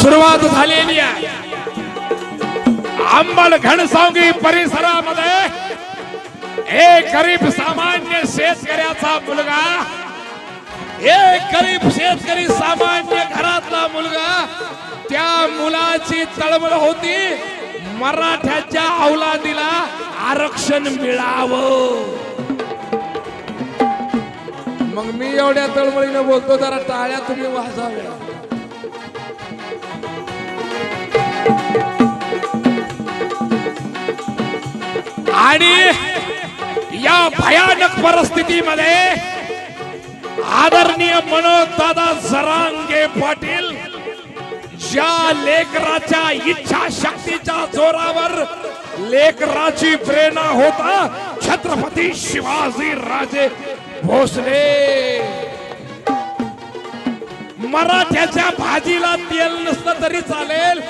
सुरुवात झालेली आहे। अंबड घनसावंगी परिसरामध्ये एक गरीब सामान्य शेतकऱ्याचा मुलगा, एक गरीब शेतकरी सामान्य घरातला मुलगा, त्या मुलाची तळमळ होती मराठ्याच्या औलादीला आरक्षण मिळावं। मग मी एवढ्या तळमळीने बोलतो, जरा टाळ्या तुम्ही वाजवाव्या। आणि या भयानक परिस्थितीमध्ये आदरणीय मनोजदादा जरांगे पाटील ज्या लेकराच्या इच्छा शक्तीच्या जोरावर लेकराची प्रेरणा होता छत्रपती शिवाजी राजे भोसले। मराठ्याच्या भाजीला तेल नसलं तरी चालेल,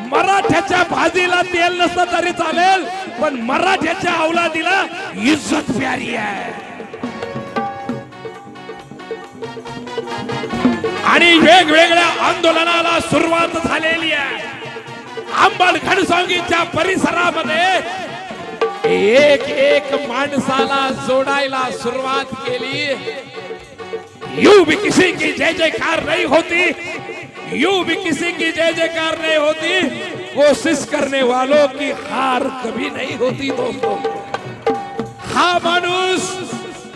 मराठ्याच्या भाजीला तेल नसलं तरी चालेल, पण मराठ्याच्या औलादीला इज्जत प्यारी आहे। आणि वेगवेगळ्या आंदोलनाला सुरुवात झालेली आहे। अंबड घनसावंगीच्या परिसरामध्ये एक एक माणसाला जोडायला सुरुवात केली। यूं भी किसी की जय जयकार नहीं होती, यूं भी किसी की जय जयकार नहीं होती, कोशिश करने वालों की हार कभी नहीं होती। दोस्तों, हा माणूस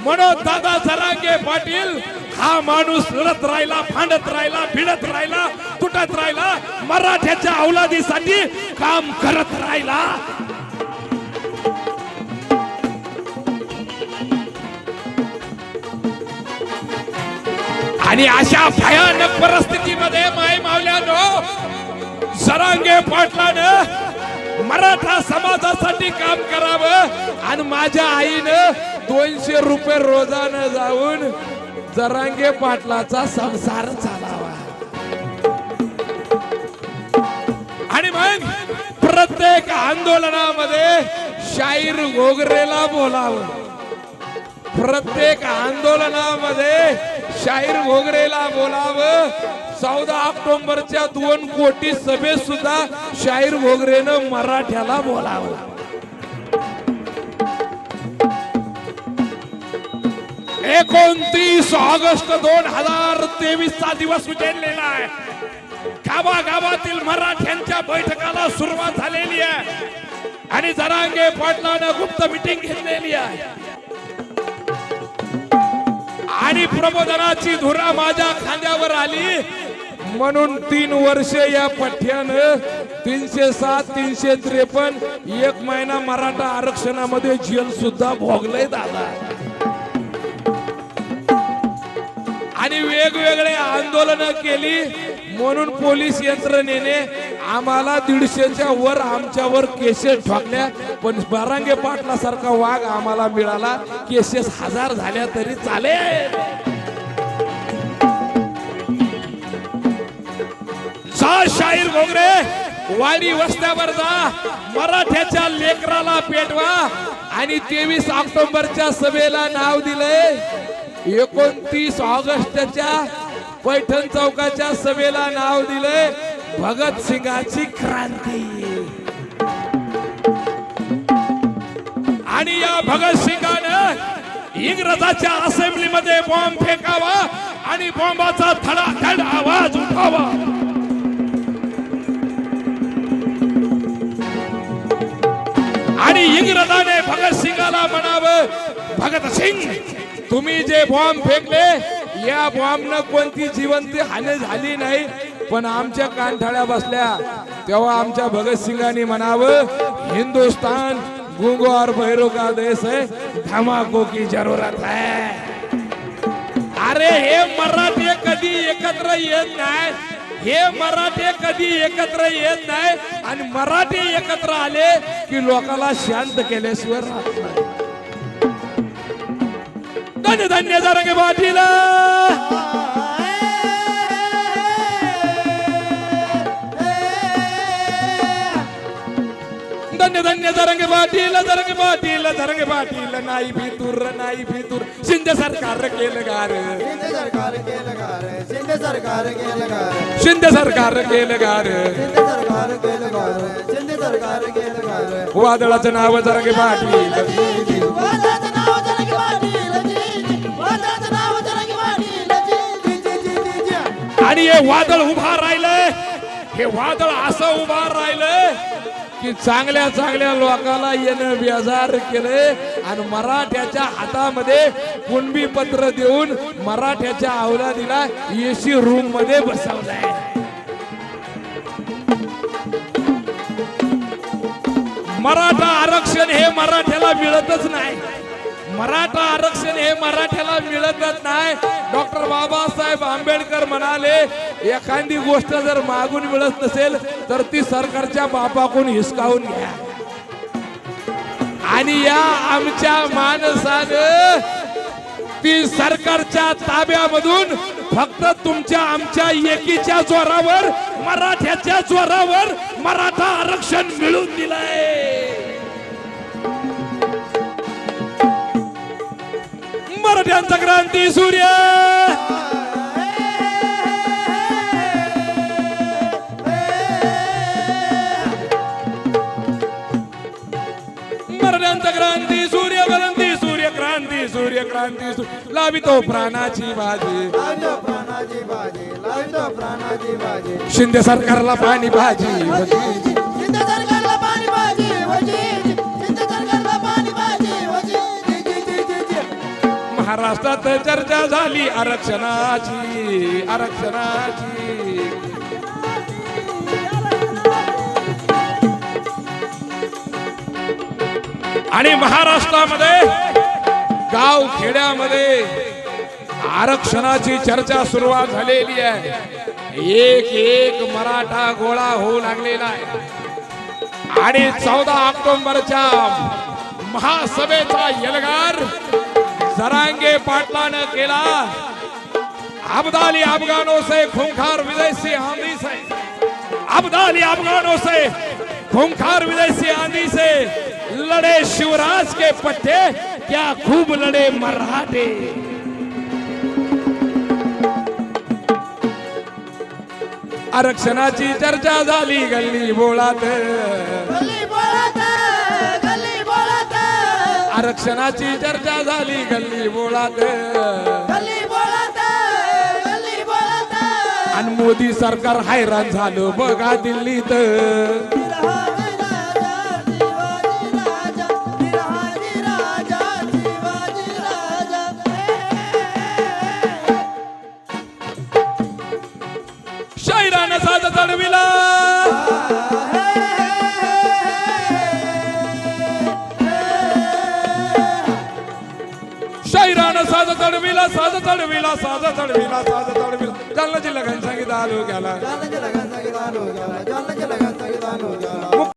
मनोजदादा जरांगे पाटील, हा माणूस लढत राहिला, भांडत राहिला, भिडत राहिला, तुटत राहिला, मराठ्याच्या औलादीसाठी काम करत राहिला। आणि अशा भयानक परिस्थितीमध्ये माय मावल्यानो जरांगे पाटलानं मराठा समाजासाठी काम करावं आणि माझ्या आईनं 200 रुपये रोजानं जाऊन जरांगे पाटलाचा संसार चालावा। आणि मग प्रत्येक आंदोलनामध्ये शाहीर घोगरेला बोलावं, प्रत्येक आंदोलनामध्ये शाहीर घोगरेला बोलावं। 14 ऑक्टोबरच्या 2 कोटी सभेत सुद्धा शाहीर घोगरेनं मराठ्याला बोलावं। 29 ऑगस्ट 2023 चा दिवस उजेडलेला आहे। गावागावातील मराठ्यांच्या बैठकाला सुरुवात झालेली आहे आणि जरांगे पाटलानं गुप्त मीटिंग घेतलेली आहे। आणि प्रबोधनाची धुरा माझ्या खांद्यावर आली म्हणून 3 वर्ष या पठ्यानं 307, 353 1 महिना मराठा आरक्षणामध्ये जेल सुद्धा भोगलंय दादा। आणि वेगवेगळे आंदोलन केली म्हणून पोलीस यंत्रणेने आम्हाला 150च्या वर आमच्यावर केसेस ठोकल्या, पण जरांगे पाटला सारखा वाघ आम्हाला मिळाला। केसेस 1000 झाल्या तरी चालेल। जा शाहीर घोगरे, वाडी वस्त्यावर जा, मराठ्याच्या लेकराला पेटवा। आणि 23 ऑक्टोबरच्या सभेला नाव दिलंय, 29 ऑगस्टच्या पैठण चौकाच्या सभेला नाव दिलंय भगत सिंगाची क्रांती। आणि या भगत सिंगानं इंग्रजाच्या असेंब्लीमध्ये बॉम्ब फेकावा आणि बॉम्बाचा धडाधड आवाज उठावा। आणि इंग्रजाने भगत सिंगाला म्हणावं, भगत सिंग तुम्ही जे बॉम्ब फेकले या बॉम्बनं कोणती जिवंत हानी झाली नाही, पण आमच्या कानठाळ्या बसल्या। तेव्हा आमच्या भगत सिंगांनी म्हणावं, हिंदुस्तान गूंगो और बहरों का देश है, धमाकों की जरूरत है। अरे हे मराठे कधी एकत्र येत नाही, हे मराठे कधी एकत्र येत नाही, आणि मराठे एकत्र आले की लोकांना शांत केल्याशिवाय राहत नाही। धन्य धन्य जरांगे पाटील। धन्य धन्य जरंगे पाटील जरंगे पाटील जरंगे पाटील नाही फितूर शिंदे सरकार केलं गार शिंदे सरकार केलं गार शिंदे सरकार केलं गार शिंदे सरकार केलं गार शिंदे सरकार केलं गार शिंदे सरकार केलं गार वादळाचं नाव जरंगे पाटील वादळाचं नाव जरंगे पाटील वादळाचं नाव जरंगे पाटील आणि हे वादळ उभा राहिलंय हे वादळ असं उभा राहिलंय की चांगल्या चांगल्या लोकांना येणं बेजार केलंय आणि मराठ्याच्या हातामध्ये कुणबी पत्र देऊन मराठ्याच्या अवलादीला एसी रूम मध्ये बसवलाय मराठा आरक्षण हे मराठ्याला मिळतच नाही मराठा आरक्षण हे मराठ्याला मिळतच नाही डॉक्टर बाबासाहेब आंबेडकर म्हणाले एखादी गोष्ट जर मागून मिळत नसेल तर ती सरकारच्या बापाकडून हिसकावून घ्या आणि या आमच्या माणसानं ती सरकारच्या ताब्यामधून फक्त तुमच्या आमच्या एकीच्या जोरावर मराठ्याच्या जोरावर मराठा आरक्षण मिळवून दिलंय मराठ्यांचा क्रांती सूर्य मराठ्यांचा क्रांती सूर्य क्रांती सूर्य क्रांती सूर्य क्रांती लावितो प्राणाची बाजी लावतो प्राणाची बाजी लावतो प्राणाची बाजी शिंदे सरकारला पाणी भाजी शिंदे सरकारला पाणी बाजी शिंदे सरकारला पाणी बाजी महाराष्ट्रात चर्चा झाली आरक्षणाची आणि महाराष्ट्रामध्ये गाव खेड्यामध्ये आरक्षणाची चर्चा सुरुवात झालेली आहे एक एक मराठा गोळा होऊ लागलेला आहे आणि 14 ऑक्टोबरच्या महासभेचा एल्गार जरांगे पाटलानं केला अब्दाली अफगानों से खूंखार विजय से आंधी से अब्दाली अफगानों से खूंखार विजय से आंधी से लड़े शिवराज के पट्टे क्या खूब लड़े मराठे आरक्षणाची चर्चा झाली गल्ली बोळात आरक्षणाची चर्चा झाली गल्ली बोळात आणि मोदी सरकार हैराण झालं बघा दिल्लीत शाहिरानं साज चढविला शाहिरानं साज चढविला जालना जिल्हा घनसांगी तालुक्याला